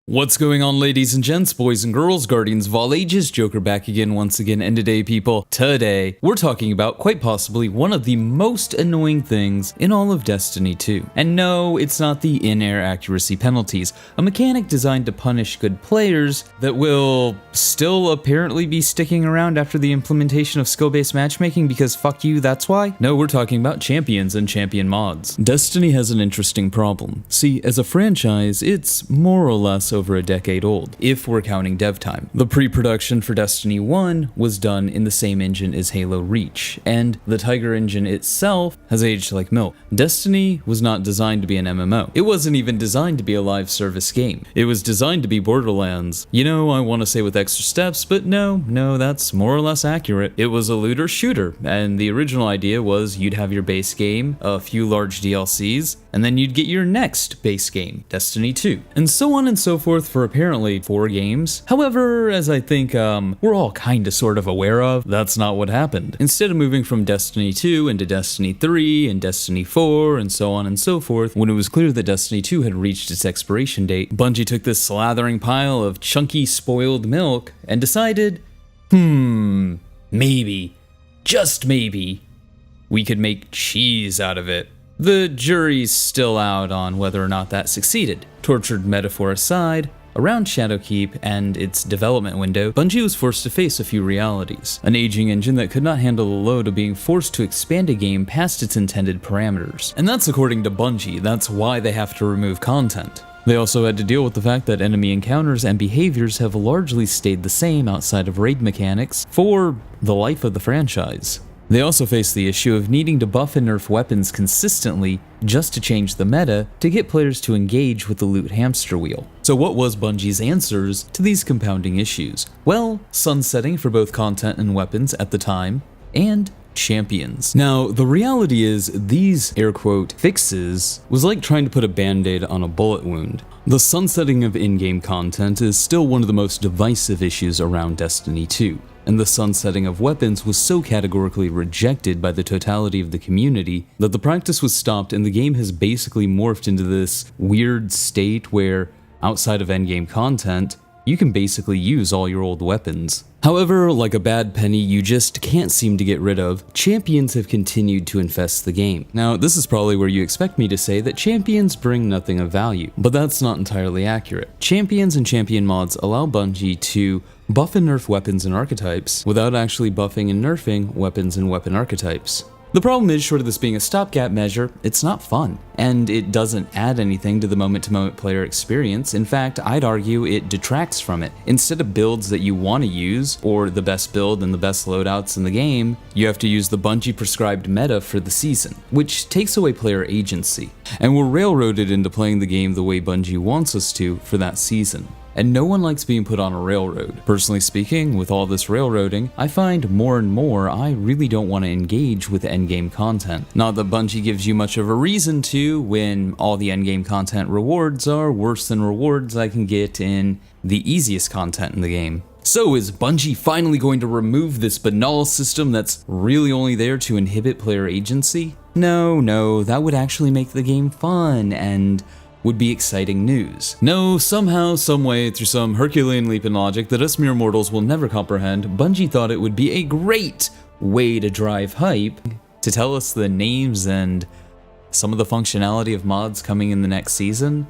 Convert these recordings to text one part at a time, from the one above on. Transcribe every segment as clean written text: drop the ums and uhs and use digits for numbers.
What's going on, ladies and gents, boys and girls, guardians of all ages? Joker back again once again, and today people, we're talking about quite possibly one of the most annoying things in all of Destiny 2. And no, it's not the in-air accuracy penalties, a mechanic designed to punish good players that will still apparently be sticking around after the implementation of skill-based matchmaking because fuck you, that's why? No, we're talking about champions and champion mods. Destiny has an interesting problem. See, as a franchise, it's more or less over a decade old, if we're counting dev time. The pre-production for Destiny 1 was done in the same engine as Halo Reach, and the Tiger engine itself has aged like milk. Destiny was not designed to be an MMO. It wasn't even designed to be a live service game. It was designed to be Borderlands. You know, I want to say with extra steps, but no, that's more or less accurate. It was a looter shooter, and the original idea was you'd have your base game, a few large DLCs, and then you'd get your next base game, Destiny 2, and so on and so forth for apparently 4 games. However, as I think we're all kinda sort of aware of, that's not what happened. Instead of moving from Destiny 2 into Destiny 3 and Destiny 4 and so on and so forth, when it was clear that Destiny 2 had reached its expiration date, Bungie took this slathering pile of chunky spoiled milk and decided, maybe, just maybe, we could make cheese out of it. The jury's still out on whether or not that succeeded. Tortured metaphor aside, around Shadowkeep and its development window, Bungie was forced to face a few realities. An aging engine that could not handle the load of being forced to expand a game past its intended parameters. And that's according to Bungie, that's why they have to remove content. They also had to deal with the fact that enemy encounters and behaviors have largely stayed the same outside of raid mechanics for the life of the franchise. They also face the issue of needing to buff and nerf weapons consistently just to change the meta to get players to engage with the loot hamster wheel. So what was Bungie's answers to these compounding issues? Well, sunsetting for both content and weapons at the time, and champions. Now, the reality is these air quote fixes was like trying to put a band-aid on a bullet wound. The sunsetting of in-game content is still one of the most divisive issues around Destiny 2. And the sunsetting of weapons was so categorically rejected by the totality of the community that the practice was stopped and the game has basically morphed into this weird state where, outside of endgame content, you can basically use all your old weapons. However, like a bad penny you just can't seem to get rid of, champions have continued to infest the game. Now, this is probably where you expect me to say that champions bring nothing of value, but that's not entirely accurate. Champions and champion mods allow Bungie to buff and nerf weapons and archetypes without actually buffing and nerfing weapons and weapon archetypes. The problem is, short of this being a stopgap measure, it's not fun, and it doesn't add anything to the moment-to-moment player experience. In fact, I'd argue it detracts from it. Instead of builds that you want to use, or the best build and the best loadouts in the game, you have to use the Bungie prescribed meta for the season, which takes away player agency, and we're railroaded into playing the game the way Bungie wants us to for that season. And no one likes being put on a railroad. Personally speaking, with all this railroading, I find more and more I really don't want to engage with endgame content. Not that Bungie gives you much of a reason to when all the endgame content rewards are worse than rewards I can get in the easiest content in the game. So is Bungie finally going to remove this banal system that's really only there to inhibit player agency? No, that would actually make the game fun and would be exciting news. No, somehow, someway, through some Herculean leap in logic that us mere mortals will never comprehend, Bungie thought it would be a great way to drive hype to tell us the names and some of the functionality of mods coming in the next season.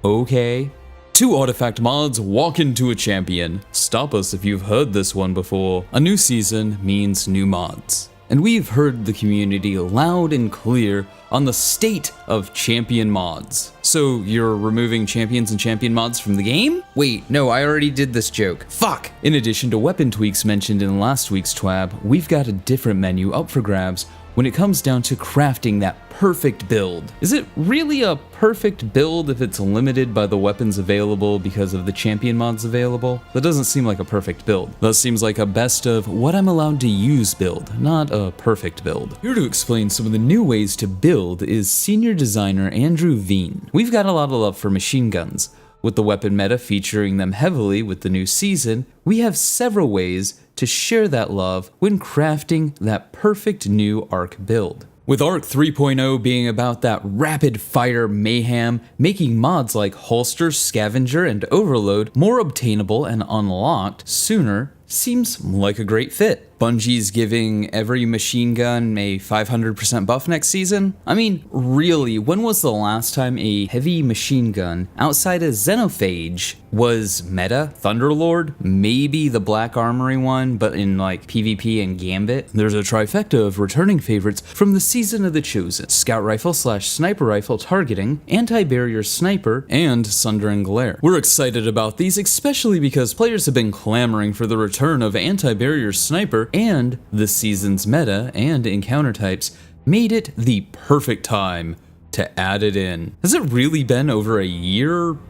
Okay. 2 artifact mods walk into a champion. Stop us if you've heard this one before. A new season means new mods. And we've heard the community loud and clear on the state of champion mods. So you're removing champions and champion mods from the game? Wait, no, I already did this joke. Fuck! In addition to weapon tweaks mentioned in last week's TWAB, we've got a different menu up for grabs when it comes down to crafting that perfect build. Is it really a perfect build if it's limited by the weapons available because of the champion mods available? That doesn't seem like a perfect build. That seems like a best of what I'm allowed to use build, not a perfect build. Here to explain some of the new ways to build is senior designer Andrew Veen. We've got a lot of love for machine guns. With the weapon meta featuring them heavily with the new season, we have several ways to share that love when crafting that perfect new arc build. With Arc 3.0 being about that rapid fire mayhem, making mods like Holster, Scavenger, and Overload more obtainable and unlocked sooner seems like a great fit. Bungie's giving every machine gun a 500% buff next season? I mean, really, when was the last time a heavy machine gun outside of Xenophage was meta? Thunderlord? Maybe the Black Armory one, but in like PvP and Gambit? There's a trifecta of returning favorites from the Season of the Chosen: Scout Rifle / Sniper Rifle Targeting, Anti-Barrier Sniper, and Sundering Glare. We're excited about these, especially because players have been clamoring for the return of Anti-Barrier Sniper, and the season's meta and encounter types made it the perfect time to add it in. Has it really been over a year-ish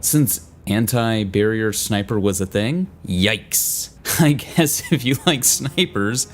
since Anti-Barrier Sniper was a thing? Yikes. I guess if you like snipers,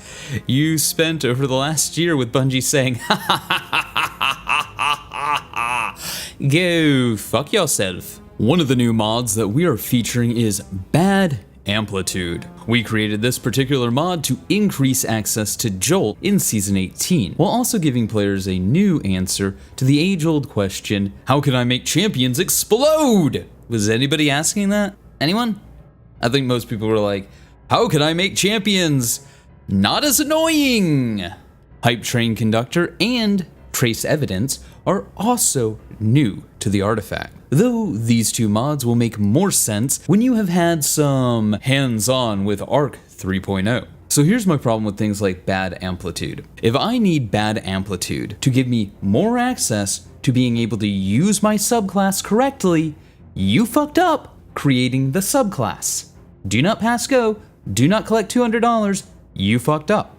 you spent over the last year with Bungie saying, ha ha ha ha ha ha ha, go fuck yourself. One of the new mods that we are featuring is Bad Amplitude. We created this particular mod to increase access to Jolt in Season 18, while also giving players a new answer to the age-old question, how can I make champions explode? Was anybody asking that? Anyone? I think most people were like, how can I make champions not as annoying? Hype Train Conductor and Trace Evidence are also new to the artifact, though these two mods will make more sense when you have had some hands-on with Arc 3.0. So here's my problem with things like Bad Amplitude. If I need Bad Amplitude to give me more access to being able to use my subclass correctly, you fucked up creating the subclass. Do not pass go, do not collect $200, you fucked up.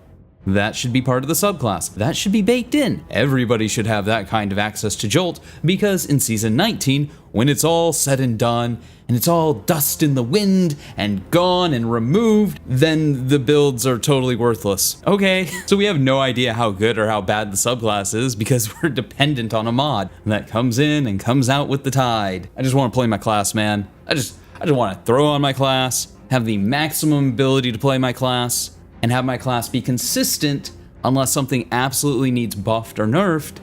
That should be part of the subclass. That should be baked in. Everybody should have that kind of access to Jolt, because in Season 19, when it's all said and done, and it's all dust in the wind, and gone and removed, then the builds are totally worthless. Okay, so we have no idea how good or how bad the subclass is, because we're dependent on a mod that comes in and comes out with the tide. I just want to play my class, man. I just want to throw on my class, have the maximum ability to play my class, and have my class be consistent unless something absolutely needs buffed or nerfed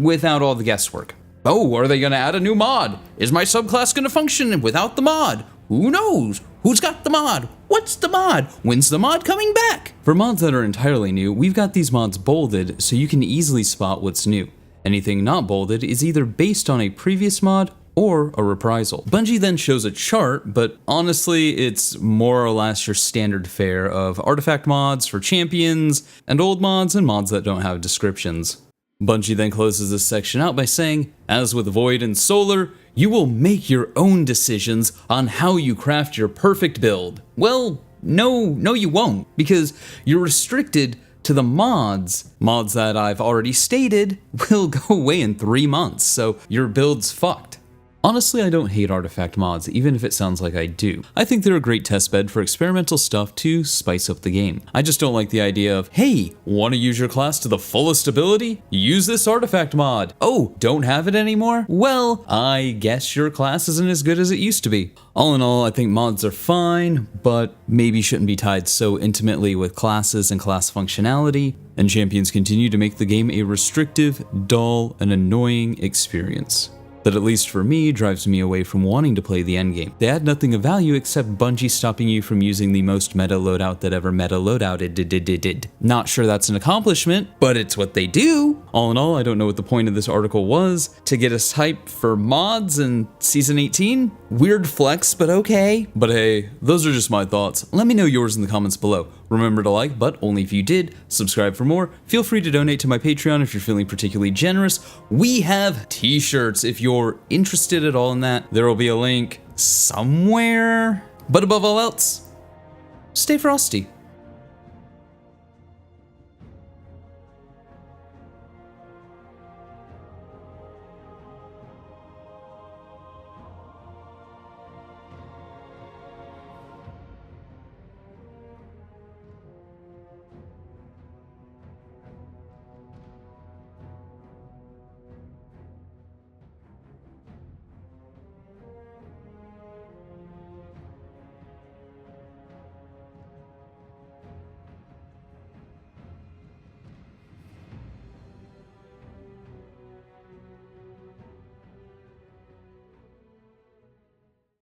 without all the guesswork. Oh, are they gonna add a new mod? Is my subclass gonna function without the mod? Who knows? Who's got the mod? What's the mod? When's the mod coming back? For mods that are entirely new, we've got these mods bolded so you can easily spot what's new. Anything not bolded is either based on a previous mod or a reprisal. Bungie then shows a chart, but honestly, it's more or less your standard fare of artifact mods for champions, and old mods and mods that don't have descriptions. Bungie then closes this section out by saying, as with Void and Solar, you will make your own decisions on how you craft your perfect build. Well, no you won't, because you're restricted to the mods. Mods that I've already stated will go away in 3 months, so your build's fucked. Honestly, I don't hate artifact mods, even if it sounds like I do. I think they're a great testbed for experimental stuff to spice up the game. I just don't like the idea of, hey, want to use your class to the fullest ability? Use this artifact mod. Oh, don't have it anymore? Well, I guess your class isn't as good as it used to be. All in all, I think mods are fine, but maybe shouldn't be tied so intimately with classes and class functionality, and champions continue to make the game a restrictive, dull, and annoying experience that, at least for me, drives me away from wanting to play the endgame. They add nothing of value except Bungie stopping you from using the most meta loadout that ever meta loadouted did. Not sure that's an accomplishment, but it's what they do. All in all, I don't know what the point of this article was. To get us hyped for mods in Season 18? Weird flex, but okay. But hey, those are just my thoughts. Let me know yours in the comments below. Remember to like, but only if you did. Subscribe for more. Feel free to donate to my Patreon if you're feeling particularly generous. We have t-shirts if you're interested at all in that. There will be a link somewhere. But above all else, stay frosty.